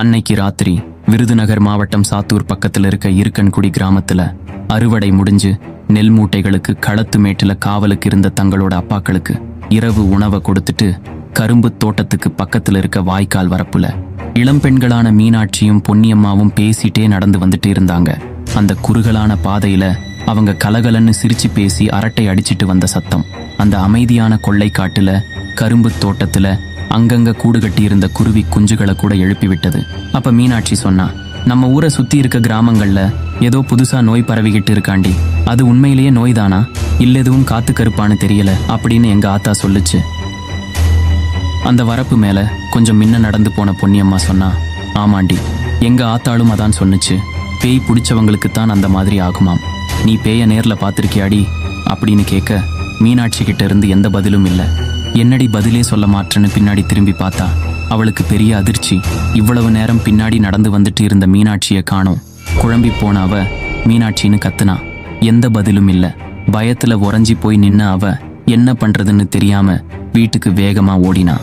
அன்னைக்கு ராத்திரி விருதுநகர் மாவட்டம் சாத்தூர் பக்கத்துல இருக்க இருக்கன்குடி கிராமத்துல அறுவடை முடிஞ்சு நெல் மூட்டைகளுக்கு களத்து மேட்டுல காவலுக்கு இருந்த தங்களோட அப்பாக்களுக்கு இரவு உணவை கொடுத்துட்டு கரும்பு தோட்டத்துக்கு பக்கத்துல இருக்க வாய்க்கால் வரப்புல இளம்பெண்களான மீனாட்சியும் பொன்னியம்மாவும் பேசிட்டே நடந்து வந்துட்டு இருந்தாங்க. அந்த குறுகலான பாதையில அவங்க கலகலன்னு சிரிச்சு பேசி அரட்டை அடிச்சிட்டு வந்த சத்தம் அந்த அமைதியான கொள்ளை காட்டுல கரும்பு தோட்டத்துல அங்கங்க கூடு கட்டி இருந்த குருவி குஞ்சுகளை கூட எழுப்பி விட்டது. அப்ப மீனாட்சி சொன்னா, நம்ம ஊரை சுத்தி இருக்க கிராமங்கள்ல ஏதோ புதுசா நோய் பரவிக்கிட்டு இருக்காண்டி, அது உண்மையிலேயே நோய்தானா இல்ல எதுவும் காத்து கருப்பான்னு தெரியல அப்படின்னு எங்க ஆத்தா சொல்லுச்சு. அந்த வரப்பு மேல கொஞ்சம் முன்ன நடந்து போன பொன்னியம்மா சொன்னா, ஆமாண்டி, எங்க ஆத்தாளும் அதான் சொன்னுச்சு, பேய் பிடிச்சவங்களுக்குத்தான் அந்த மாதிரி ஆகுமாம். நீ பேய நேர்ல பாத்திருக்கியாடி அப்படின்னு கேட்க மீனாட்சி கிட்ட இருந்து எந்த பதிலும் இல்லை. என்னடி பதிலே சொல்ல மாட்டேன்னு பின்னாடி திரும்பி பார்த்தா அவளுக்கு பெரிய அதிர்ச்சி. இவ்வளவு நேரம் பின்னாடி நடந்து வந்துட்டு இருந்த மீனாட்சியை காணோம். குழம்பி போன அவ மீனாட்சின்னு கத்துனா. எந்த பதிலும் இல்ல. பயத்துல உறைஞ்சி போய் நின்ன அவ என்ன பண்றதுன்னு தெரியாம வீட்டுக்கு வேகமா ஓடினா.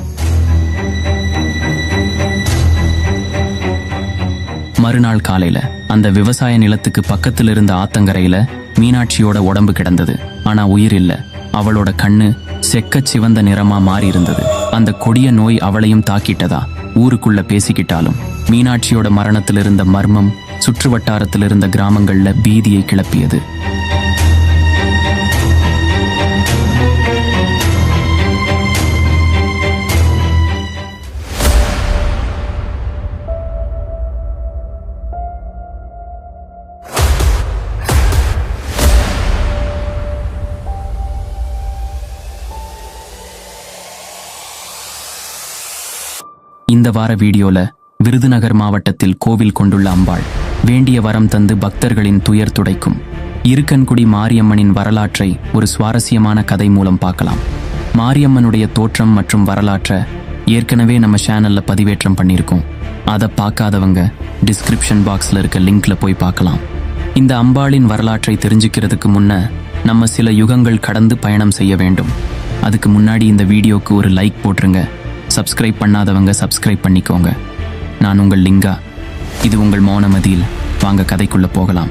மறுநாள் காலையில அந்த விவசாய நிலத்துக்கு பக்கத்துல இருந்த ஆத்தங்கரையில மீனாட்சியோட உடம்பு கிடந்தது. ஆனா உயிர் இல்ல. அவளோட கண்ணு செக்கச் சிவந்த நிறமா மாறி இருந்தது. அந்த கொடிய நோய் அவளையும் தாக்கிட்டதா ஊருக்குள்ள பேசிக்கிட்டாலும் மீனாட்சியோட மரணத்தில் இருந்த மர்மம் சுற்று வட்டாரத்தில் இருந்த கிராமங்கள்ல பீதியை கிளப்பியது. இந்த வார வீடியோல விருதுநகர் மாவட்டத்தில் கோவில் கொண்டுள்ள அம்பாள் வேண்டிய வரம் தந்து பக்தர்களின் துயர் துடைக்கும் இருக்கன்குடி மாரியம்மனின் வரலாற்றை ஒரு சுவாரஸ்யமான கதை மூலம் பார்க்கலாம். மாரியம்மனுடைய தோற்றம் மற்றும் வரலாற்றை ஏற்கனவே நம்ம சேனல்ல பதிவேற்றம் பண்ணியிருக்கோம். அதை பார்க்காதவங்க டிஸ்கிரிப்ஷன் பாக்ஸ்ல இருக்க லிங்க்ல போய் பார்க்கலாம். இந்த அம்பாளின் வரலாற்றை தெரிஞ்சுக்கிறதுக்கு முன்ன நம்ம சில யுகங்கள் கடந்து பயணம் செய்ய வேண்டும். அதுக்கு முன்னாடி இந்த வீடியோக்கு ஒரு லைக் போட்டுருங்க. சப்ஸ்கிரைப் பண்ணாதவங்க சப்ஸ்கிரைப் பண்ணிக்கோங்க. நான் உங்கள் லிங்கா. இது உங்கள் மௌனமதியில். வாங்க கதைக்குள்ள போகலாம்.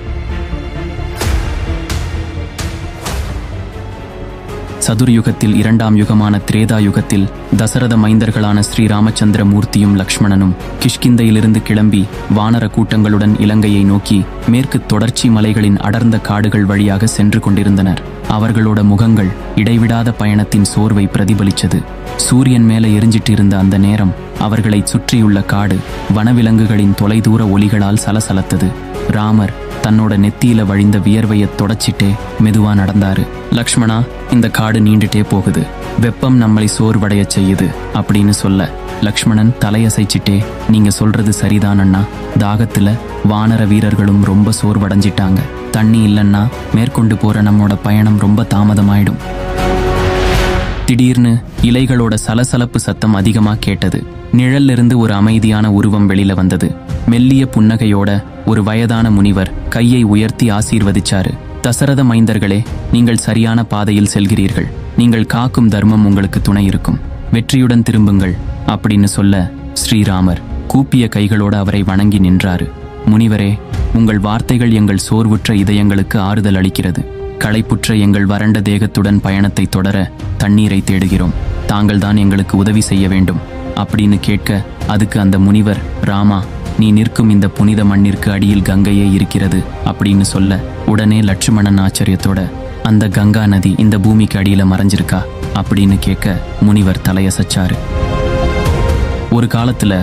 சதுர்யுகத்தில் இரண்டாம் யுகமான திரேதா யுகத்தில் தசரத மைந்தர்களான ஸ்ரீராமச்சந்திர மூர்த்தியும் லக்ஷ்மணனும் கிஷ்கிந்தையிலிருந்து கிளம்பி வானர கூட்டங்களுடன் இலங்கையை நோக்கி மேற்கு தொடர்ச்சி மலைகளின் அடர்ந்த காடுகள் வழியாக சென்று கொண்டிருந்தனர். அவர்களோட முகங்கள் இடைவிடாத பயணத்தின் சோர்வை பிரதிபலித்தது. சூரியன் மேலே எரிஞ்சிட்டு இருந்த அந்த நேரம் அவர்களை சுற்றியுள்ள காடு வனவிலங்குகளின் தொலைதூர ஒலிகளால் சலசலத்தது. ராமர் தன்னோட நெத்தியில வழிந்த வியர்வையை தொடச்சிட்டே மெதுவா நடந்தாரு. லக்ஷ்மணா, இந்த காடு நீண்டுட்டே போகுது, வெப்பம் நம்மளை சோர்வடைய செய்யுது அப்படின்னு சொல்ல லக்ஷ்மணன் தலையசைச்சிட்டே, நீங்க சொல்றது சரிதான் அண்ணா, தாகத்துல வானர வீரர்களும் ரொம்ப சோர்வடைஞ்சிட்டாங்க, தண்ணி இல்லைன்னா மேற்கொண்டு போற நம்மோட பயணம் ரொம்ப தாமதமாயிடும். திடீர்னு இலைகளோட சலசலப்பு சத்தம் அதிகமா கேட்டது. நிழல்ல இருந்து ஒரு அமைதியான உருவம் வெளியில வந்தது. மெல்லிய புன்னகையோட ஒரு வயதான முனிவர் கையை உயர்த்தி ஆசீர்வதிச்சாரு. தசரத மைந்தர்களே, நீங்கள் சரியான பாதையில் செல்கிறீர்கள். நீங்கள் காக்கும் தர்மம் உங்களுக்கு துணை இருக்கும். வெற்றியுடன் திரும்புங்கள் அப்படின்னு சொல்ல ஸ்ரீராமர் கூப்பிய கைகளோட அவரை வணங்கி நின்றாரு. முனிவரே, உங்கள் வார்த்தைகள் எங்கள் சோர்வுற்ற இதயங்களுக்கு ஆறுதல் அளிக்கிறது. களைப்புற்ற எங்கள் வறண்ட தேகத்துடன் பயணத்தை தொடர தண்ணீரை தேடுகிறோம். தாங்கள் தான் எங்களுக்கு உதவி செய்ய வேண்டும் அப்படின்னு கேட்க அதுக்கு அந்த முனிவர், ராமா, நீ நிற்கும் இந்த புனித மண்ணிற்கு அடியில் கங்கையே இருக்கிறது அப்படின்னு சொல்ல உடனே லட்சுமணன் ஆச்சரியத்தோட, அந்த கங்கா நதி இந்த பூமிக்கு அடியில மறைஞ்சிருக்கா அப்படின்னு கேட்க முனிவர் தலையசைச்சாரு. ஒரு காலத்துல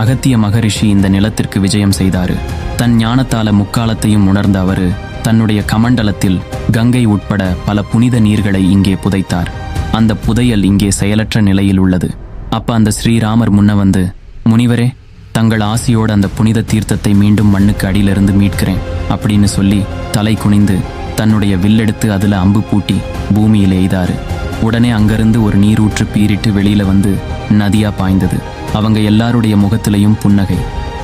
அகத்திய மகரிஷி இந்த நிலத்திற்கு விஜயம் செய்தாரு. தன் ஞானத்தால முக்காலத்தையும் உணர்ந்த அவரு தன்னுடைய கமண்டலத்தில் கங்கை உட்பட பல புனித நீர்களை இங்கே புதைத்தார். அந்த புதையல் இங்கே செயலற்ற நிலையில் உள்ளது. அப்ப அந்த ஸ்ரீராமர் முன்ன வந்து, முனிவரே, தங்கள் ஆசியோட அந்த புனித தீர்த்தத்தை மீண்டும் மண்ணுக்கு அடியிலிருந்து மீட்கிறேன் அப்படின்னு சொல்லி தலை குனிந்து தன்னுடைய வில்லெடுத்து அதுல அம்பு பூட்டி பூமியில் எய்தாரு. உடனே அங்கிருந்து ஒரு நீரூற்று பீரிட்டு வெளியில வந்து நதியா பாய்ந்தது. அவங்க எல்லாருடைய முகத்திலையும் புன்னகை.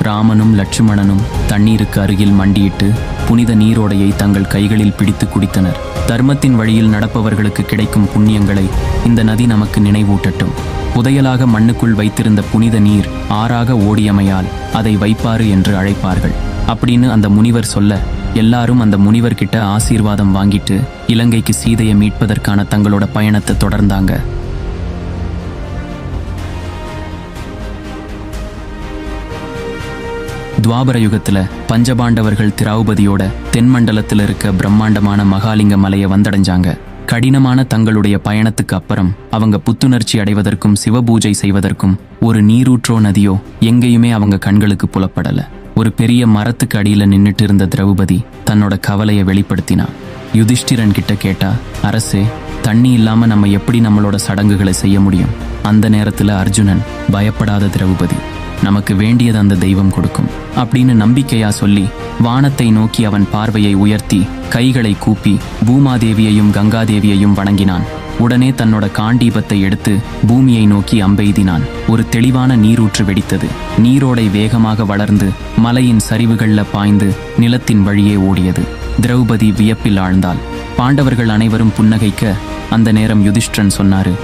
ராமனும் லட்சுமணனும் தண்ணீருக்கு அருகில் மண்டியிட்டு புனித நீரோடையை தங்கள் கைகளில் பிடித்து குடித்தனர். தர்மத்தின் வழியில் நடப்பவர்களுக்கு கிடைக்கும் புண்ணியங்களை இந்த நதி நமக்கு நினைவூட்டட்டும். புதையலாக மண்ணுக்குள் வைத்திருந்த புனித நீர் ஆறாக ஓடியமையால் அதை வைப்பாறு என்று அழைப்பார்கள் அப்படின்னு அந்த முனிவர் சொல்ல, எல்லாரும் அந்த முனிவர்கிட்ட ஆசீர்வாதம் வாங்கிட்டு இலங்கைக்கு சீதையை மீட்பதற்கான தங்களோட பயணத்தை தொடர்ந்தாங்க. துவாபர யுகத்துல பஞ்சபாண்டவர்கள் திரௌபதியோட தென்மண்டலத்தில் இருக்க பிரம்மாண்டமான மகாலிங்க மலையை வந்தடைஞ்சாங்க. கடினமான தங்களுடைய பயணத்துக்கு அப்புறம் அவங்க புத்துணர்ச்சி அடைவதற்கும் சிவபூஜை செய்வதற்கும் ஒரு நீரூற்றோ நதியோ எங்கேயுமே அவங்க கண்களுக்கு புலப்படல. ஒரு பெரிய மரத்துக்கு அடியில நின்னுட்டு இருந்த திரௌபதி தன்னோட கவலையை வெளிப்படுத்தினா. யுதிஷ்டிரன் கிட்ட கேட்டா, அரசே, தண்ணி இல்லாம நம்ம எப்படி நம்மளோட சடங்குகளை செய்ய முடியும்? அந்த நேரத்துல அர்ஜுனன், பயப்படாத திரௌபதி, நமக்கு வேண்டியது அந்த தெய்வம் கொடுக்கும் அப்படின்னு நம்பிக்கையா சொல்லி வானத்தை நோக்கி அவன் பார்வையை உயர்த்தி கைகளை கூப்பி பூமாதேவியையும் கங்காதேவியையும் வணங்கினான். உடனே தன்னோட காண்டீபத்தை எடுத்து பூமியை நோக்கி அம்பெய்தினான். ஒரு தெளிவான நீரூற்று வெடித்தது. நீரோடை வேகமாக வளர்ந்து மலையின் சரிவுகள்ல பாய்ந்து நிலத்தின் வழியே ஓடியது. திரௌபதி வியப்பில் ஆழ்ந்தாள். பாண்டவர்கள் அனைவரும் புன்னகைக்க அந்த நேரம் யுதிஷ்டிரன் சொன்னாரு,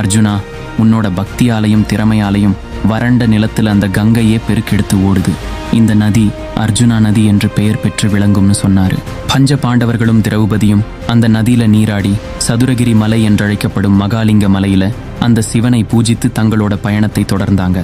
அர்ஜுனா, உன்னோட பக்தியாலையும் திறமையாலையும் வறண்ட நிலத்தில் அந்த கங்கையே பெருக்கெடுத்து ஓடுது. இந்த நதி அர்ஜுனா நதி என்று பெயர் பெற்று விளங்கும்னு சொன்னாரு. பஞ்ச பாண்டவர்களும் திரௌபதியும் அந்த நதியில நீராடி சதுரகிரி மலை என்றழைக்கப்படும் மகாலிங்க மலையில அந்த சிவனை பூஜித்து தங்களோட பயணத்தை தொடர்ந்தாங்க.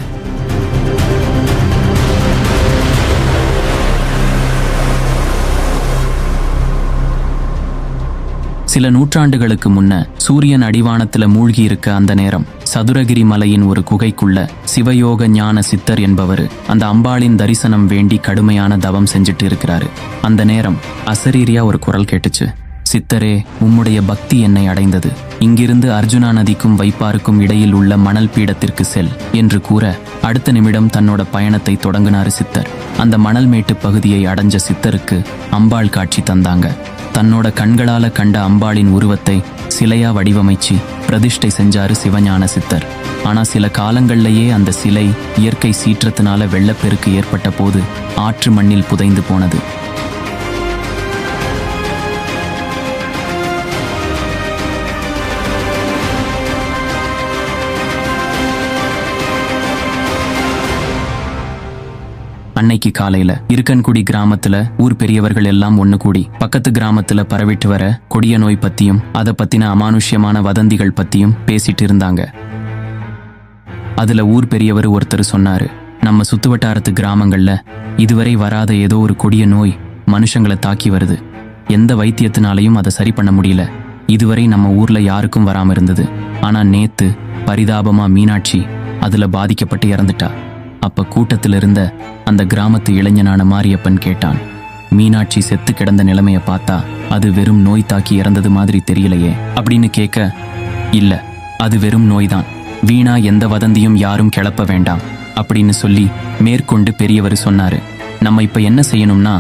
சில நூற்றாண்டுகளுக்கு முன்ன சூரியன் அடிவானத்துல மூழ்கி இருக்க அந்த நேரம் சதுரகிரி மலையின் ஒரு குகைக்குள்ள சிவயோக ஞான சித்தர் என்பவர் அந்த அம்பாளின் தரிசனம் வேண்டி கடுமையான தவம் செஞ்சுட்டு இருக்கிறாரு. அந்த நேரம் அசரீரியா ஒரு குரல் கேட்டுச்சு, சித்தரே, உம்முடைய பக்தி என்னை அடைந்தது. இங்கிருந்து அர்ஜுனா நதிக்கும் வைப்பாருக்கும் இடையில் உள்ள மணல் பீடத்திற்கு செல் என்று கூற அடுத்த நிமிடம் தன்னோட பயணத்தை தொடங்கினாரு சித்தர். அந்த மணல் மேட்டு பகுதியை அடைஞ்ச சித்தருக்கு அம்பாள் காட்சி தந்தாங்க. தன்னோட கண்களால கண்ட அம்பாளின் உருவத்தை சிலையா வடிவமைச்சு பிரதிஷ்டை செஞ்சாரு சிவஞான சித்தர். ஆனா சில காலங்கள்லயே அந்த சிலை இயற்கை சீற்றத்தினால வெள்ளப்பெருக்கு ஏற்பட்ட போது ஆற்று மண்ணில் புதைந்து போனது. அன்னைக்கு காலையில இருக்கன்குடி கிராமத்துல ஊர் பெரியவர்கள் எல்லாம் ஒண்ணு கூடி பக்கத்து கிராமத்துல பரவிட்டு வர கொடிய நோய் பத்தியும் அதை பத்தின அமானுஷ்யமான வதந்திகள் பத்தியும் பேசிட்டு இருந்தாங்க. அதுல ஊர் பெரியவர் ஒருத்தர் சொன்னாரு, நம்ம சுத்துவட்டாரத்து கிராமங்கள்ல இதுவரை வராத ஏதோ ஒரு கொடிய நோய் மனுஷங்களை தாக்கி வருது. எந்த வைத்தியத்தினாலையும் அதை சரி பண்ண முடியல. இதுவரை நம்ம ஊர்ல யாருக்கும் வராம இருந்தது. ஆனா நேத்து பரிதாபமா மீனாட்சி அதுல பாதிக்கப்பட்டு இறந்துட்டா. அப்ப கூட்டத்தில் இருந்த அந்த கிராமத்து இளைஞனான மாரியப்பன் கேட்டான், மீனாட்சி செத்து கிடந்த நிலைமைய பார்த்தா அது வெறும் நோய் தாக்கி இறந்தது மாதிரி தெரியலையே அப்படின்னு கேட்க, இல்ல, அது வெறும் நோய்தான். வீணா எந்த வதந்தியும் யாரும் கிளப்ப வேண்டாம் அப்படின்னு சொல்லி மேற்கொண்டு பெரியவர் சொன்னாரு, நம்ம இப்ப என்ன செய்யணும்னா,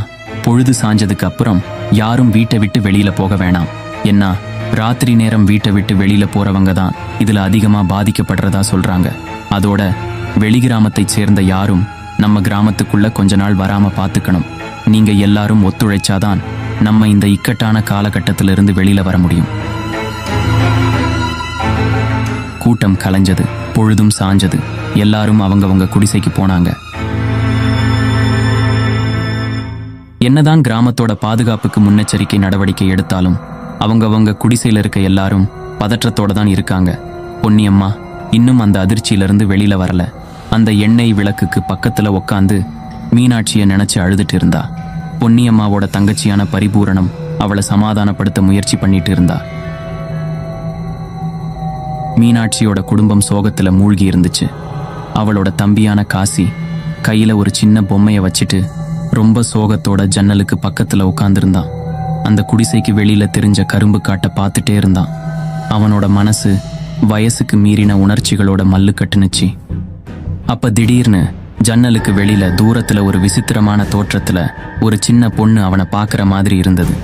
பொழுது சாஞ்சதுக்கு அப்புறம் யாரும் வீட்டை விட்டு வெளியில போக வேணாம். ஏன்னா ராத்திரி நேரம் வீட்டை விட்டு வெளியில போறவங்க தான் இதுல அதிகமா பாதிக்கப்படுறதா சொல்றாங்க. அதோட வெளிகிராமத்தை சேர்ந்த யாரும் நம்ம கிராமத்துக்குள்ள கொஞ்ச நாள் வராம பார்த்துக்கணும். நீங்க எல்லாரும் ஒத்துழைச்சாதான் நம்ம இந்த இக்கட்டான காலகட்டத்திலிருந்து வெளியில வர முடியும். கூட்டம் கலைஞ்சது. பொழுதும் சாஞ்சது. எல்லாரும் அவங்கவங்க குடிசைக்கு போனாங்க. என்னதான் கிராமத்தோட பாதுகாப்புக்கு முன்னெச்சரிக்கை நடவடிக்கை எடுத்தாலும் அவங்கவங்க குடிசையில் இருக்க எல்லாரும் பதற்றத்தோட தான் இருக்காங்க. பொன்னியம்மா இன்னும் அந்த அதிர்ச்சியிலிருந்து வெளியில வரல. அந்த எண்ணெய் விளக்குக்கு பக்கத்துல உக்காந்து மீனாட்சியை நினைச்சு அழுதுட்டு இருந்தா. பொன்னியம்மாவோட தங்கச்சியான பரிபூரணம் அவளை சமாதானப்படுத்த முயற்சி பண்ணிட்டு இருந்தா. மீனாட்சியோட குடும்பம் சோகத்துல மூழ்கி இருந்துச்சு. அவளோட தம்பியான காசி கையில ஒரு சின்ன பொம்மைய வச்சுட்டு ரொம்ப சோகத்தோட ஜன்னலுக்கு பக்கத்துல உட்கார்ந்திருந்தான். அந்த குடிசைக்கு வெளியில தெரிஞ்ச கரும்பு காட்டை பார்த்துட்டே இருந்தான். அவனோட மனசு வயசுக்கு மீறின உணர்ச்சிகளோட மல்லு கட்டுனுச்சு. அப்ப திடீர்னு ஜன்னலுக்கு வெளியில தூரத்துல ஒரு விசித்திரமான தோற்றத்துல ஒரு சின்ன பொண்ணு அவனை பார்க்குற மாதிரி இருந்தது.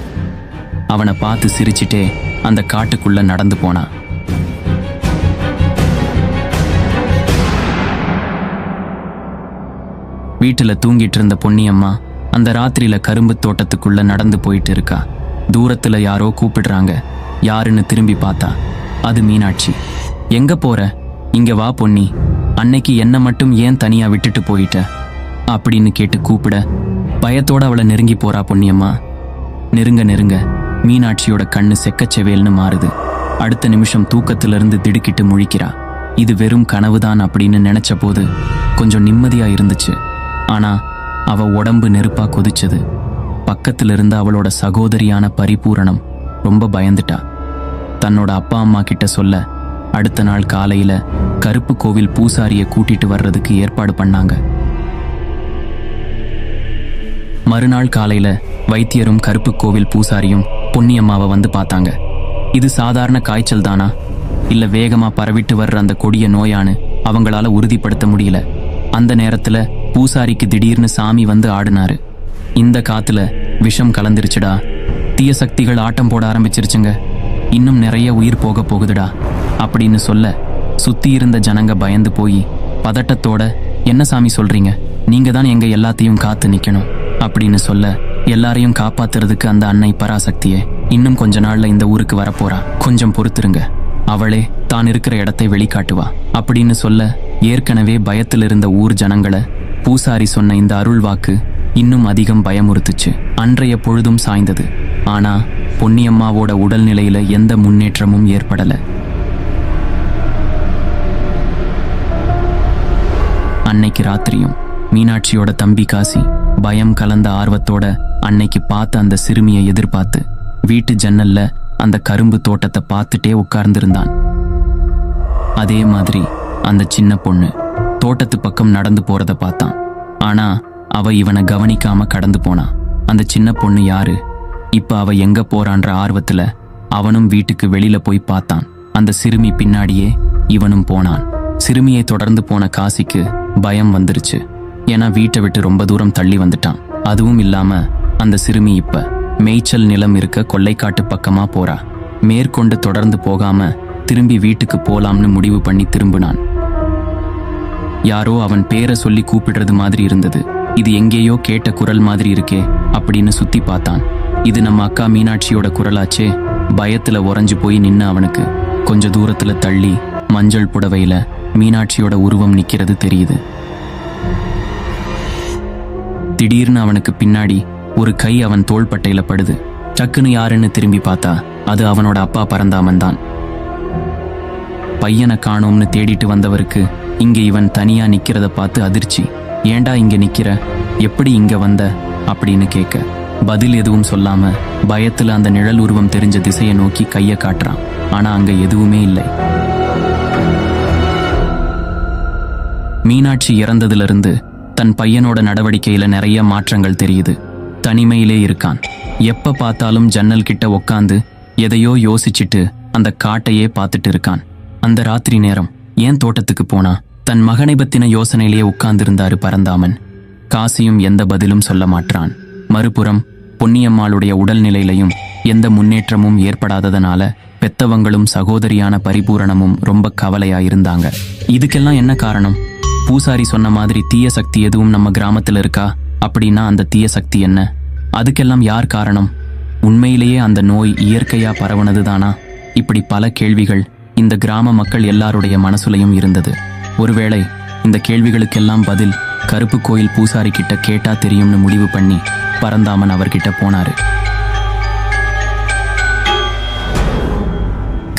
அவனை பார்த்து சிரிச்சிட்டே அந்த காட்டுக்குள்ள நடந்து போனான். வீட்டுல தூங்கிட்டு இருந்த பொன்னியம்மா அந்த ராத்திரியில கரும்பு தோட்டத்துக்குள்ள நடந்து போயிட்டு இருக்கா. தூரத்துல யாரோ கூப்பிடுறாங்க. யாருன்னு திரும்பி பார்த்தா அது மீனாட்சி. எங்க போற? இங்க வா பொன்னி, அன்னைக்கு என்ன மட்டும் ஏன் தனியா விட்டுட்டு போயிட்ட அப்படின்னு கேட்டு கூப்பிட பயத்தோட அவளை நெருங்கி போறா பொன்னியம்மா. நெருங்க நெருங்க மீனாட்சியோட கண்ணு செக்கச்செவேல்னு மாறுது. அடுத்த நிமிஷம் தூக்கத்திலிருந்து திடுக்கிட்டு முழிக்கிறா. இது வெறும் கனவுதான் அப்படின்னு நினைச்ச போது கொஞ்சம் நிம்மதியா இருந்துச்சு. ஆனா அவ உடம்பு நெருப்பா கொதிச்சது. பக்கத்துல இருந்த அவளோட சகோதரியான பரிபூரணம் ரொம்ப பயந்துட்டா. தன்னோட அப்பா அம்மா கிட்ட சொல்ல அடுத்த நாள் காலையில கருப்பு கோவில் பூசாரிய கூட்டிட்டு வர்றதுக்கு ஏற்பாடு பண்ணாங்க. மறுநாள் காலையில வைத்தியரும் கருப்பு கோவில் பூசாரியும் பொன்னியம்மாவை வந்து பார்த்தாங்க. இது சாதாரண காய்ச்சல் தானா, இல்ல வேகமா பரவிட்டு வர்ற அந்த கொடிய நோயான்னு அவங்களால உறுதிப்படுத்த முடியல. அந்த நேரத்துல பூசாரிக்கு திடீர்னு சாமி வந்து ஆடினாரு. இந்த காத்துல விஷம் கலந்துருச்சுடா, தீய சக்திகள் ஆட்டம் போட ஆரம்பிச்சிருச்சுங்க, இன்னும் நிறைய உயிர் போக போகுதுடா அப்படின்னு சொல்ல சுத்தி இருந்த ஜனங்க பயந்து போய் பதட்டத்தோட, என்ன சாமி சொல்றீங்க, நீங்க தான் எங்க எல்லாத்தையும் காத்து நிக்கணும் அப்படின்னு சொல்ல, எல்லாரையும் காப்பாத்துறதுக்கு அந்த அன்னை பராசக்தியே இன்னும் கொஞ்ச நாள்ல இந்த ஊருக்கு வரப்போறா, கொஞ்சம் பொறுத்துருங்க, அவளே தான் இருக்கிற இடத்தை வெளிக்காட்டுவா அப்படின்னு சொல்ல ஏற்கனவே பயத்தில் இருந்த ஊர் ஜனங்களை பூசாரி சொன்ன இந்த அருள் வாக்கு இன்னும் அதிகம் பயமுறுத்துச்சு. அன்றைய பொழுதும் சாய்ந்தது. ஆனா பொன்னியம்மாவோட உடல்நிலையில எந்த முன்னேற்றமும் ஏற்படல. அன்னைக்கு ராத்திரியும் மீனாட்சியோட தம்பி காசி பயம் கலந்த ஆர்வத்தோட அன்னைக்கு பார்த்த அந்த சிறுமியை எதிர்பார்த்து வீட்டு ஜன்னல்ல அந்த கரும்பு தோட்டத்தை பார்த்துட்டே உட்கார்ந்திருந்தான். அதே மாதிரி அந்த சின்ன பொண்ணு தோட்டத்து பக்கம் நடந்து போறத பார்த்தான். ஆனா அவ இவனை கவனிக்காம கடந்து போனா. அந்த சின்ன பொண்ணு யாரு, இப்ப அவ எங்க போறான்ற ஆர்வத்துல அவனும் வீட்டுக்கு வெளியில போய் பார்த்தான். அந்த சிறுமி பின்னாடியே இவனும் போனான். சிறுமியை தொடர்ந்து போன காசிக்கு பயம் வந்துருச்சு. ஏன்னா வீட்டை விட்டு ரொம்ப தூரம் தள்ளி வந்துட்டான். அதுவும் இல்லாம அந்த சிறுமி இப்ப மேய்ச்சல் நிலம் இருக்க கொல்லைக்காட்டு பக்கமா போறா. மேற்கொண்டு தொடர்ந்து போகாம திரும்பி வீட்டுக்கு போலாம்னு முடிவு பண்ணி திரும்பினான். யாரோ அவன் பேரை சொல்லி கூப்பிடுறது மாதிரி இருந்தது. இது எங்கேயோ கேட்ட குரல் மாதிரி இருக்கே அப்படின்னு சுத்தி பார்த்தான். இது நம்ம அக்கா மீனாட்சியோட குரலாச்சே. பயத்துல உறைஞ்சு போய் நின்ன அவனுக்கு கொஞ்ச தூரத்துல தள்ளி மஞ்சள் புடவையில மீனாட்சியோட உருவம் நிக்கிறது தெரியுது. திடீர்னு அவனுக்கு பின்னாடி ஒரு கை அவன் தோள்பட்டையில படுது. டக்குன்னு யாருன்னு திரும்பி பார்த்தா அது அவனோட அப்பா பரந்தாமன் தான். பையனை காணோம்னு தேடிட்டு வந்தவருக்கு இங்க இவன் தனியா நிக்கிறத பார்த்து அதிர்ச்சி. ஏண்டா இங்க நிக்கிற, எப்படி இங்க வந்த அப்படின்னு கேட்க பதில் எதுவும் சொல்லாம பயத்துல அந்த நிழல் உருவம் தெரிஞ்ச திசையை நோக்கி கைய காட்டுறான். ஆனா அங்க எதுவுமே இல்லை. மீனாட்சி இறந்ததுல இருந்து தன் பையனோட நடவடிக்கையில நிறைய மாற்றங்கள் தெரியுது. தனிமையிலே இருக்கான். எப்ப பார்த்தாலும் ஜன்னல் கிட்ட உக்காந்து எதையோ யோசிச்சுட்டு அந்த காட்டையே பார்த்துட்டு இருக்கான். அந்த ராத்திரி நேரம் ஏன் தோட்டத்துக்கு போனா, தன் மகனை பத்தின யோசனையிலேயே உட்கார்ந்திருந்தாரு பரந்தாமன். காசியும் எந்த பதிலும் சொல்ல மாட்டான். மறுபுறம் பொன்னியம்மாளுடைய உடல்நிலையிலையும் எந்த முன்னேற்றமும் ஏற்படாததனால பெத்தவங்களும் சகோதரியான பரிபூரணமும் ரொம்ப கவலையாயிருந்தாங்க. இதுக்கெல்லாம் என்ன காரணம்? பூசாரி சொன்ன மாதிரி தீய சக்தி எதுவும் நம்ம கிராமத்துல இருக்கா? அப்படின்னா அந்த தீய சக்தி என்ன? அதுக்கெல்லாம் யார் காரணம்? உண்மையிலேயே அந்த நோய் இயற்கையா பரவுனது தானா? இப்படி பல கேள்விகள் இந்த கிராம மக்கள் எல்லாருடைய மனசுலையும் இருந்தது. ஒருவேளை இந்த கேள்விகளுக்கெல்லாம் பதில் கருப்பு கோயில் பூசாரி கிட்ட கேட்டா தெரியும்னு முடிவு பண்ணி பரந்தாமன் அவர்கிட்ட போனாரு.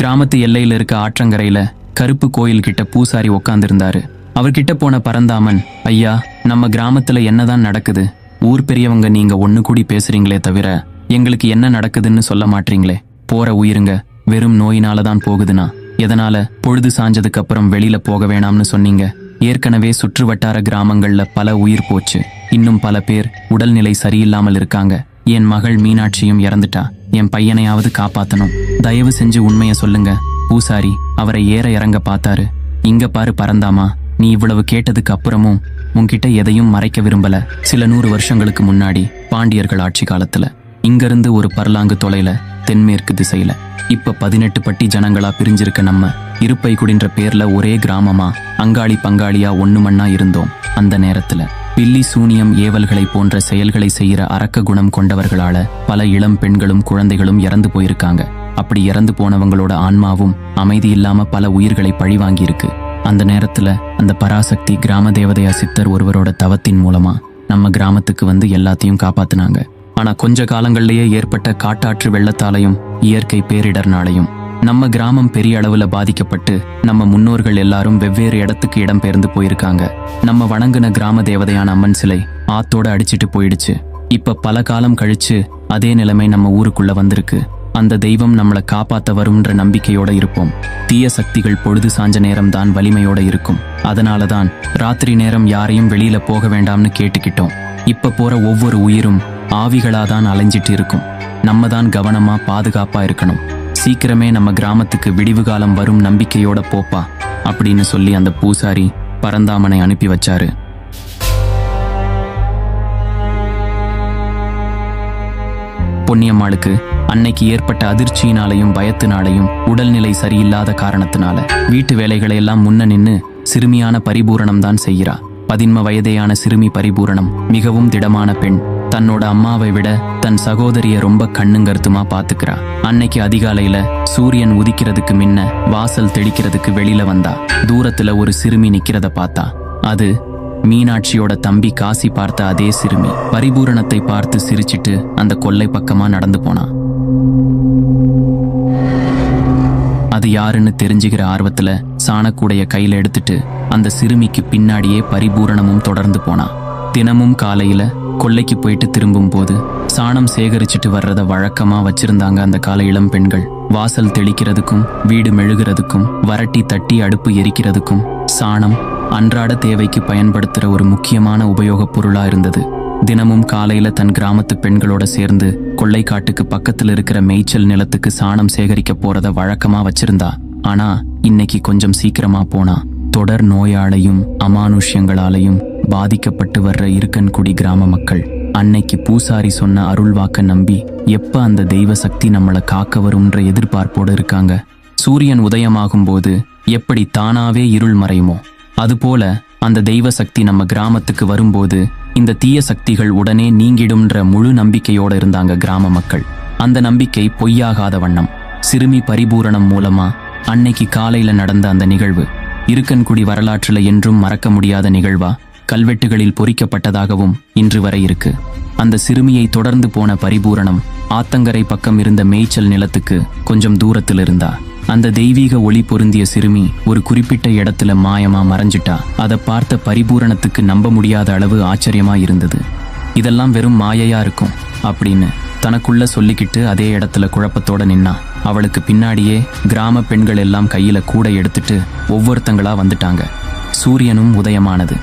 கிராமத்து எல்லையில இருக்க ஆற்றங்கரையில கருப்பு கோயில் கிட்ட பூசாரி உட்கார்ந்திருந்தாரு. அவர்கிட்ட போன பரந்தாமன், ஐயா, நம்ம கிராமத்துல என்னதான் நடக்குது? ஊர் பெரியவங்க நீங்க ஒண்ணு கூடி பேசுறீங்களே தவிர எங்களுக்கு என்ன நடக்குதுன்னு சொல்ல மாட்டீங்களே. போற உயிருங்க வெறும் நோயினாலதான் போகுதுன்னா எதனால பொழுது சாஞ்சதுக்கு அப்புறம் வெளியில போக வேணாம்னு சொன்னீங்க? ஏற்கனவே சுற்று வட்டார கிராமங்கள்ல பல உயிர் போச்சு. இன்னும் பல பேர் உடல்நிலை சரியில்லாமல் இருக்காங்க. என் மகள் மீனாட்சியும் இறந்துட்டா. என் பையனையாவது காப்பாத்தணும். தயவு செஞ்சு உண்மைய சொல்லுங்க. பூசாரி அவரை ஏற இறங்க பார்த்தாரு. இங்க பாரு பரந்தாமா, நீ இவ்வளவு கேட்டதுக்கு அப்புறமும் உன்கிட்ட எதையும் மறைக்க விரும்பல. சில 100 வருஷங்களுக்கு முன்னாடி பாண்டியர்கள் ஆட்சி காலத்துல இங்கிருந்து ஒரு பர்லாங்கு தொலைல தென்மேற்கு திசையில இப்ப 18 பட்டி ஜனங்களா பிரிஞ்சிருக்க நம்ம இருப்பை குடின்ற பேர்ல ஒரே கிராமமா அங்காளி பங்காளியா ஒண்ணு மண்ணா இருந்தோம். அந்த நேரத்துல பில்லி சூனியம் ஏவல்களை போன்ற செயல்களை செய்கிற அரக்க குணம் கொண்டவர்களால பல இளம் பெண்களும் குழந்தைகளும் இறந்து போயிருக்காங்க. அப்படி இறந்து போனவங்களோட ஆன்மாவும் அமைதி இல்லாம பல உயிர்களை பழிவாங்கி இருக்கு. அந்த நேரத்துல அந்த பராசக்தி கிராம தேவதையா சித்தர் ஒருவரோட தவத்தின் மூலமா நம்ம கிராமத்துக்கு வந்து எல்லாத்தையும் காப்பாத்துனாங்க. ஆனா கொஞ்ச காலங்கள்லயே ஏற்பட்ட காட்டாற்று வெள்ளத்தாலையும் இயற்கை பேரிடர்னாலையும் நம்ம கிராமம் பெரிய அளவுல பாதிக்கப்பட்டு நம்ம முன்னோர்கள் எல்லாரும் வெவ்வேறு இடத்துக்கு இடம்பெயர்ந்து போயிருக்காங்க. நம்ம வணங்குன கிராம தேவதையான அம்மன் சிலை ஆத்தோட அடிச்சிட்டு போயிடுச்சு. இப்ப பல காலம் கழிச்சு அதே நிலைமை நம்ம ஊருக்குள்ள வந்திருக்கு. அந்த தெய்வம் நம்மளை காப்பாத்த வரும்ன்ற நம்பிக்கையோட இருப்போம். தீய சக்திகள் பொழுது சாஞ்ச நேரம் தான் வலிமையோட இருக்கும். அதனாலதான் ராத்திரி நேரம் யாரையும் வெளியில போக வேண்டாம்னு கேட்டுக்கிட்டோம். இப்ப போற ஒவ்வொரு உயிரும் ஆவிகளாதான் அலைஞ்சிட்டு இருக்கும். நம்ம தான் கவனமா பாதுகாப்பா இருக்கணும். சீக்கிரமே நம்ம கிராமத்துக்கு விடிவு காலம் வரும் நம்பிக்கையோட போப்பா அப்படின்னு சொல்லி அந்த பூசாரி பரந்தாமனை அனுப்பி வச்சாரு. பொன்னியம்மாளுக்கு அன்னைக்கு ஏற்பட்ட அதிர்ச்சியினாலையும் பயத்தினாலையும் உடல்நிலை சரியில்லாத காரணத்தினால வீட்டு வேலைகளை எல்லாம் முன்ன நின்னு சிறுமியான பரிபூரணம் தான் செய்கிறா. 10 வயதேயான சிறுமி பரிபூரணம் மிகவும் திடமான பெண். தன்னோட அம்மாவை விட தன் சகோதரிய ரொம்ப கண்ணுங்கருத்துமா பாத்துக்கிறா. அன்னைக்கு அதிகாலையில சூரியன் உதிக்கிறதுக்கு முன்ன வாசல் தெளிக்கிறதுக்கு வெளியில வந்தா. தூரத்துல ஒரு சிறுமி நிக்கிறத பார்த்தா. அது மீனாட்சியோட தம்பி காசி பார்த்த அதே சிறுமி. பரிபூரணத்தை பார்த்து சிரிச்சிட்டு அந்த கொல்லை பக்கமா நடந்து போனா. அது யாருன்னு தெரிஞ்சுக்கிற ஆர்வத்துல சாணக்கூடைய கையில எடுத்துட்டு அந்த சிறுமிக்கு பின்னாடியே பரிபூரணமும் தொடர்ந்து போனா. தினமும் காலையில கொல்லைக்கு போயிட்டு திரும்பும் போது சாணம் சேகரிச்சுட்டு வர்றத வழக்கமா வச்சிருந்தாங்க அந்த கால இளம் பெண்கள். வாசல் தெளிக்கிறதுக்கும் வீடு மெழுகிறதுக்கும் வரட்டி தட்டி அடுப்பு எரிக்கிறதுக்கும் சாணம் அன்றாட தேவைக்கு பயன்படுத்துற ஒரு முக்கியமான உபயோகப் பொருளா இருந்தது. தினமும் காலையில தன் கிராமத்து பெண்களோட சேர்ந்து கொள்ளைக்காட்டுக்கு பக்கத்துல இருக்கிற மேய்ச்சல் நிலத்துக்கு சாணம் சேகரிக்க போறத வழக்கமா வச்சிருந்தா. ஆனா இன்னைக்கு கொஞ்சம் சீக்கிரமா போனா. தொடர் நோயாலையும் அமானுஷ்யங்களாலையும் பாதிக்கப்பட்டு வர்ற இருக்கன்குடி கிராம மக்கள் அன்னைக்கு பூசாரி சொன்ன அருள்வாக்க நம்பி எப்ப அந்த தெய்வ சக்தி நம்மளை காக்க வரும்ன்ற எதிர்பார்ப்போடு இருக்காங்க. சூரியன் உதயமாகும் போது எப்படி தானாவே இருள் மறையுமோ அதுபோல அந்த தெய்வ சக்தி நம்ம கிராமத்துக்கு வரும்போது இந்த தீய சக்திகள் உடனே நீங்கிடும்ன்ற முழு நம்பிக்கையோட இருந்தாங்க கிராம மக்கள். அந்த நம்பிக்கை பொய்யாகாத வண்ணம் சிறுமி பரிபூரணம் மூலமா அன்னைக்கு காலையில நடந்த அந்த நிகழ்வு இருக்கன்குடி வரலாற்றுல என்றும் மறக்க முடியாத நிகழ்வா கல்வெட்டுகளில் பொறிக்கப்பட்டதாகவும் இன்று வரை இருக்கு. அந்த சிறுமியை தொடர்ந்து போன பரிபூரணம் ஆத்தங்கரை பக்கம் இருந்த மேய்ச்சல் நிலத்துக்கு கொஞ்சம் தூரத்தில் இருந்தா. அந்த தெய்வீக ஒளி பொருந்திய சிறுமி ஒரு குறிப்பிட்ட இடத்துல மாயமா மறைஞ்சிட்டா. அதை பார்த்த பரிபூரணத்துக்கு நம்ப முடியாத அளவு ஆச்சரியமா இருந்தது. இதெல்லாம் வெறும் மாயையா இருக்கும் அப்படின்னு தனக்குள்ள சொல்லிக்கிட்டு அதே இடத்துல குழப்பத்தோட நின்னா. அவளுக்கு பின்னாடியே கிராம பெண்கள் எல்லாம் கையில கூடை எடுத்துட்டு ஒவ்வொருத்தங்களா வந்துட்டாங்க. சூரியனும் உதயமானது.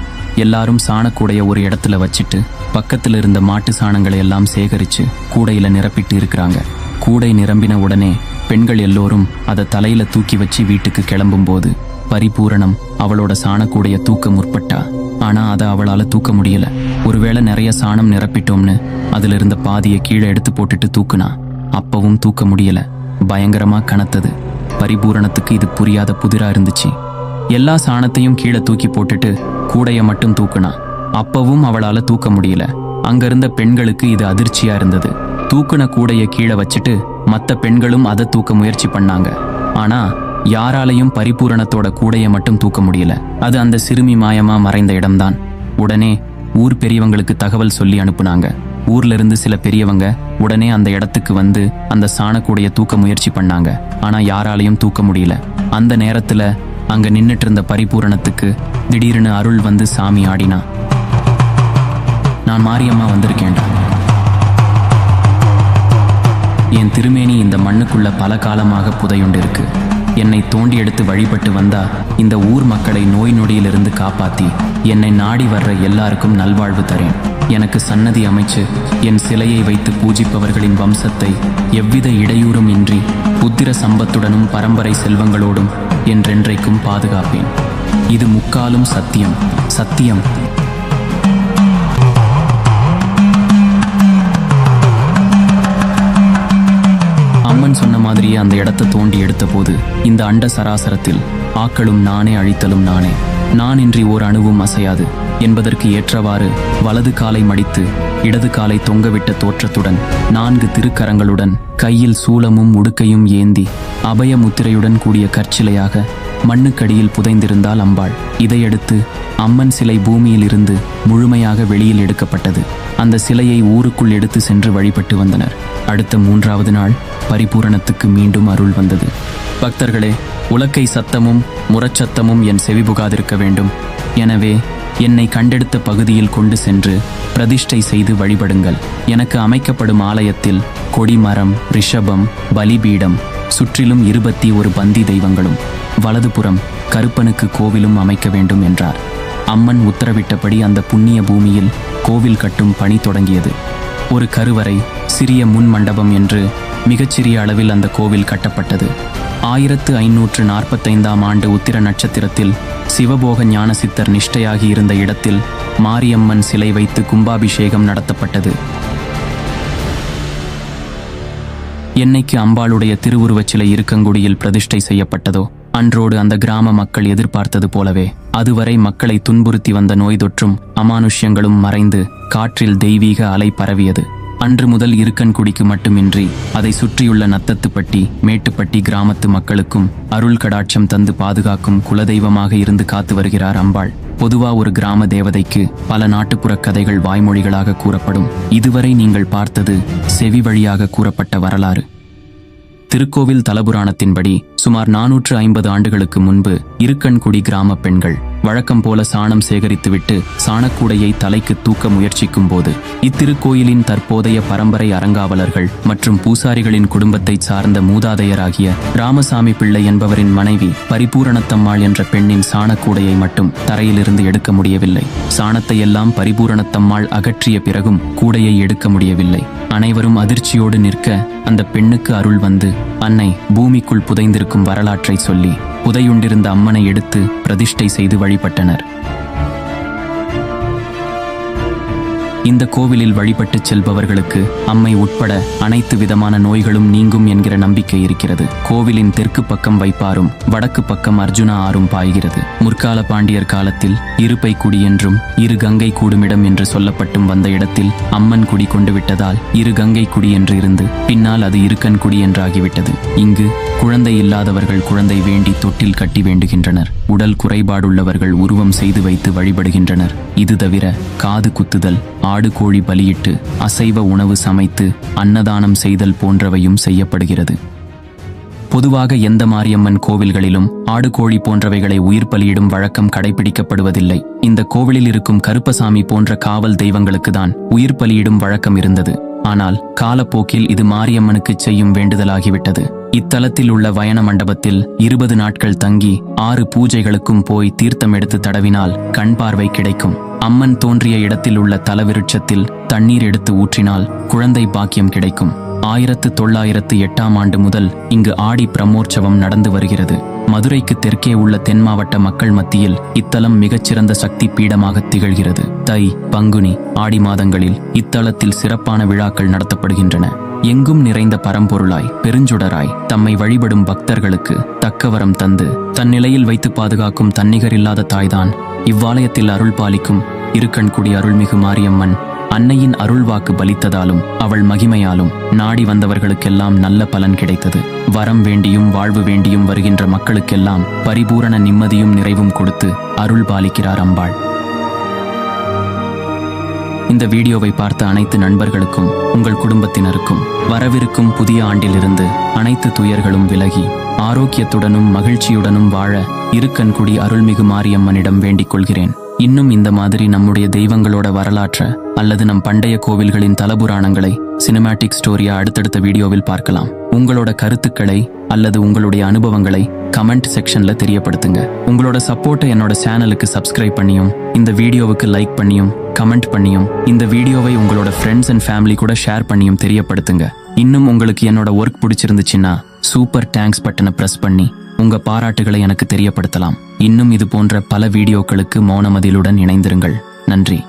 எல்லாரும் சாணக்கூடைய ஒரு இடத்துல வச்சுட்டு பக்கத்துல இருந்த மாட்டு சாணங்களை எல்லாம் சேகரிச்சு கூடையில நிரப்பிட்டு இருக்கிறாங்க. கூடை நிரம்பின உடனே பெண்கள் எல்லோரும் அதை தலையில தூக்கி வச்சு வீட்டுக்கு கிளம்பும் போது பரிபூரணம் அவளோட சாணக்கூடைய தூக்க முற்பட்டா. ஆனா அதை அவளால தூக்க முடியல. ஒருவேளை நிறைய சாணம் நிரப்பிட்டோம்னு அதுல இருந்த பாதியை கீழே எடுத்து போட்டுட்டு தூக்குனா. அப்பவும் தூக்க முடியல. பயங்கரமா கனத்தது. பரிபூரணத்துக்கு இது புரியாத புதிரா இருந்துச்சு. எல்லா சாணத்தையும் கீழே தூக்கி போட்டுட்டு கூடைய மட்டும் தூக்குனா. அப்பவும் அவளால தூக்க முடியல. அங்கிருந்த பெண்களுக்கு இது அதிர்ச்சியா இருந்தது. தூக்குன கூடைய கீழே வச்சுட்டு மற்ற பெண்களும் அதை தூக்க முயற்சி பண்ணாங்க. ஆனா யாராலையும் பரிபூரணத்தோட கூடைய மட்டும் தூக்க முடியல. அது அந்த சிறுமி மாயமா மறைந்த இடம்தான். உடனே ஊர் பெரியவங்களுக்கு தகவல் சொல்லி அனுப்புனாங்க. ஊர்ல இருந்து சில பெரியவங்க உடனே அந்த இடத்துக்கு வந்து அந்த சாணக்கூடைய தூக்க முயற்சி பண்ணாங்க. ஆனா யாராலையும் தூக்க முடியல. அந்த நேரத்துல அங்க நின்னுட்டு இருந்த பரிபூரணத்துக்கு திடீர்னு அருள் வந்து சாமி ஆடினா. நான் மாரியம்மா வந்திருக்கேன்டா. என் திருமேனி இந்த மண்ணுக்குள்ள பல காலமாக புதையுண்டு இருக்கு. என்னை தோண்டி எடுத்து வழிபட்டு வந்தா இந்த ஊர் மக்களை நோய் நொடியிலிருந்து காப்பாத்தி என்னை நாடி வர்ற எல்லாருக்கும் நல்வாழ்வு தரேன். எனக்கு சன்னதி அமைச்சு என் சிலையை வைத்து பூஜிப்பவர்களின் வம்சத்தை எவ்வித இடையூறும் இன்றி புத்திர சம்பத்துடனும் பரம்பரை செல்வங்களோடும் என்றென்றைக்கும் பாதுகாப்பேன். இது முக்காலும் சத்தியம், சத்தியம். அம்மன் சொன்ன மாதிரியே அந்த இடத்தை தோண்டி எடுத்த போது இந்த அண்ட சராசரத்தில் ஆக்களும் நானே, அழித்தலும் நானே. நான் இன்றி ஓர் அணுவும் அசையாது என்பதற்கு ஏற்றவாறு வலது காலை மடித்து இடது காலை தொங்கவிட்ட தோற்றத்துடன் 4 திருக்கரங்களுடன் கையில் சூலமும் உடுக்கையும் ஏந்தி அபய முத்திரையுடன் கூடிய கற்சிலையாக மண்ணுக்கடியில் புதைந்திருந்தாள் அம்பாள். இதையடுத்து அம்மன் சிலை பூமியில் இருந்து முழுமையாக வெளியில் எடுக்கப்பட்டது. அந்த சிலையை ஊருக்குள் எடுத்து சென்று வழிபட்டு வந்தனர். அடுத்த 3வது நாள் பரிபூரணத்துக்கு மீண்டும் அருள் வந்தது. பக்தர்களே, உலக்கை சத்தமும் முரச்சத்தமும் என் செவிபுகாதிருக்க வேண்டும். எனவே என்னை கண்டெடுத்த பகுதியில் கொண்டு சென்று பிரதிஷ்டை செய்து வழிபடுங்கள். எனக்கு அமைக்கப்படும் ஆலயத்தில் கொடிமரம், ரிஷபம், பலிபீடம், சுற்றிலும் 21 பந்தி தெய்வங்களும், வலதுபுறம் கருப்பனுக்கு கோவிலும் அமைக்க வேண்டும் என்றார். அம்மன் உத்தரவிட்டபடி அந்த புண்ணிய பூமியில் கோவில் கட்டும் பணி தொடங்கியது. ஒரு கருவறை, சிறிய முன் மண்டபம் என்று மிகச்சிறிய அளவில் அந்த கோவில் கட்டப்பட்டது. 1545ஆம் ஆண்டு உத்திர நட்சத்திரத்தில் சிவபோக ஞானசித்தர் நிஷ்டையாகி இருந்த இடத்தில் மாரியம்மன் சிலை வைத்து கும்பாபிஷேகம் நடத்தப்பட்டது. என்னைக்கு அம்பாளுடைய திருவுருவச் சிலை இருக்கங்குடியில் பிரதிஷ்டை செய்யப்பட்டதோ அன்றோடு அந்த கிராம மக்கள் எதிர்பார்த்தது போலவே அதுவரை மக்களை துன்புறுத்தி வந்த நோய் தொற்றும் அமானுஷ்யங்களும் மறைந்து காற்றில் தெய்வீக அலை பரவியது. அன்று முதல் இருக்கன்குடிக்கு மட்டுமின்றி அதை சுற்றியுள்ள நத்தத்துப்பட்டி, மேட்டுப்பட்டி கிராமத்து மக்களுக்கும் அருள் கடாட்சம் தந்து பாதுகாக்கும் குலதெய்வமாக இருந்து காத்து வருகிறார் அம்பாள். பொதுவா ஒரு கிராம தேவதைக்கு பல நாட்டுப்புற கதைகள் வாய்மொழிகளாக கூறப்படும். இதுவரை நீங்கள் பார்த்தது செவி வழியாக கூறப்பட்ட வரலாறு. திருக்கோவில் தலபுராணத்தின்படி சுமார் 450 ஆண்டுகளுக்கு முன்பு இருக்கன்குடி கிராம பெண்கள் வழக்கம் போல சாணம் சேகரித்துவிட்டு சாணக்கூடையை தலைக்கு தூக்க முயற்சிக்கும் போது இத்திருக்கோயிலின் தற்போதைய பரம்பரை அறங்காவலர்கள் மற்றும் பூசாரிகளின் குடும்பத்தை சார்ந்த மூதாதையராகிய ராமசாமி பிள்ளை என்பவரின் மனைவி பரிபூரணத்தம்மாள் என்ற பெண்ணின் சாணக்கூடையை மட்டும் தரையிலிருந்து எடுக்க முடியவில்லை. சாணத்தை எல்லாம் பரிபூரணத்தம்மாள் அகற்றிய பிறகும் கூடையை எடுக்க முடியவில்லை. அனைவரும் அதிர்ச்சியோடு நிற்க அந்த பெண்ணுக்கு அருள் வந்து அன்னை பூமிக்குள் புதைந்திருக்கும் வரலாற்றை சொல்லி புதையுண்டிருந்த அம்மனை எடுத்து பிரதிஷ்டை செய்து வழிபட்டனர். இந்த கோவிலில் வழிபட்டு செல்பவர்களுக்கு அம்மை உட்பட அனைத்து விதமான நோய்களும் நீங்கும் என்கிற நம்பிக்கை இருக்கிறது. கோவிலின் தெற்கு பக்கம் வைப்பாரும் வடக்கு பக்கம் அர்ஜுனா ஆறும் பாய்கிறது. முற்கால பாண்டியர் காலத்தில் இருப்பை குடி என்றும் இரு கங்கை கூடுமிடம் என்று சொல்லப்பட்டும் வந்த இடத்தில் அம்மன் குடி கொண்டு விட்டதால் இரு கங்கை குடி என்று இருந்து பின்னால் அது இருக்கன் குடி என்றாகிவிட்டது. இங்கு குழந்தை இல்லாதவர்கள் குழந்தை வேண்டி தொட்டில் கட்டி வேண்டுகின்றனர். உடல் குறைபாடுள்ளவர்கள் உருவம் செய்து வைத்து வழிபடுகின்றனர். இது தவிர காது குத்துதல், ஆடு கோழி பலியிட்டு அசைவ உணவு சமைத்து அன்னதானம் செய்தல் போன்றவையும் செய்யப்படுகிறது. பொதுவாக எந்த மாரியம்மன் கோவில்களிலும் ஆடு கோழி போன்றவைகளை உயிர் பலியிடும் வழக்கம் கடைபிடிக்கப்படுவதில்லை. இந்த கோவிலில் இருக்கும் கருப்பசாமி போன்ற காவல் தெய்வங்களுக்கு தான் உயிர் பலியிடும் வழக்கம் இருந்தது. ஆனால் காலப்போக்கில் இது மாரியம்மனுக்கு செய்யும் வேண்டுதலாகிவிட்டது. இத்தலத்தில் உள்ள வயன மண்டபத்தில் 20 நாட்கள் தங்கி 6 பூஜைகளுக்கும் போய் தீர்த்தம் எடுத்து தடவினால் கண் பார்வை கிடைக்கும். அம்மன் தோன்றிய இடத்தில் உள்ள தலவிருட்சத்தில் தண்ணீர் எடுத்து ஊற்றினால் குழந்தை பாக்கியம் கிடைக்கும். 1908ஆம் ஆண்டு முதல் இங்கு ஆடி பிரம்மோற்சவம் நடந்து வருகிறது. மதுரைக்கு தெற்கே உள்ள தென் மாவட்ட மக்கள் மத்தியில் இத்தலம் மிகச்சிறந்த சக்தி பீடமாக திகழ்கிறது. தை, பங்குனி, ஆடி மாதங்களில் இத்தலத்தில் சிறப்பான விழாக்கள் நடத்தப்படுகின்றன. எங்கும் நிறைந்த பரம்பொருளாய் பெருஞ்சுடராய் தம்மை வழிபடும் பக்தர்களுக்கு தக்கவரம் தந்து தன் நிலையில் வைத்து பாதுகாக்கும் தன்னிகரில்லாத தாய்தான் இவ்வாலயத்தில் அருள் பாலிக்கும் இருக்கன்குடி அருள்மிகு மாரியம்மன். அன்னையின் அருள் வாக்கு பலித்ததாலும் அவள் மகிமையாலும் நாடி வந்தவர்களுக்கெல்லாம் நல்ல பலன் கிடைத்தது. வரம் வேண்டியும் வாழ்வு வேண்டியும் வருகின்ற மக்களுக்கெல்லாம் பரிபூரண நிம்மதியும் நிறைவும் கொடுத்து அருள் பாலிக்கிறார் அம்பாள். இந்த வீடியோவை பார்த்த அனைத்து நண்பர்களுக்கும் உங்கள் குடும்பத்தினருக்கும் வரவிருக்கும் புதிய ஆண்டிலிருந்து அனைத்து துயர்களும் விலகி ஆரோக்கியத்துடனும் மகிழ்ச்சியுடனும் வாழ இருக்கன்குடி அருள்மிகு மாரியம்மனிடம் வேண்டிக் கொள்கிறேன். இன்னும் இந்த மாதிரி நம்முடைய தெய்வங்களோட வரலாற்ற அல்லது நம் பண்டைய கோவில்களின் தலபுராணங்களை சினிமேட்டிக் ஸ்டோரியா அடுத்தடுத்த வீடியோவில் பார்க்கலாம். உங்களோட கருத்துக்களை அல்லது உங்களுடைய அனுபவங்களை கமெண்ட் செக்ஷன்ல தெரியப்படுத்துங்க. உங்களோட சப்போர்ட்டை என்னோட சேனலுக்கு சப்ஸ்கிரைப் பண்ணியும் இந்த வீடியோவுக்கு லைக் பண்ணியும் கமெண்ட் பண்ணியும் இந்த வீடியோவை உங்களோட ஃப்ரெண்ட்ஸ் அண்ட் ஃபேமிலி கூட ஷேர் பண்ணியும் தெரியப்படுத்துங்க. இன்னும் உங்களுக்கு என்னோட ஒர்க் பிடிச்சிருந்துச்சுன்னா சூப்பர் தேங்க்ஸ் பட்டனை பிரஸ் பண்ணி உங்க பாராட்டுகளை எனக்கு தெரியப்படுத்தலாம். இன்னும் இது போன்ற பல வீடியோக்களுக்கு மௌனமதிலுடன் இணைந்திருங்கள். நன்றி.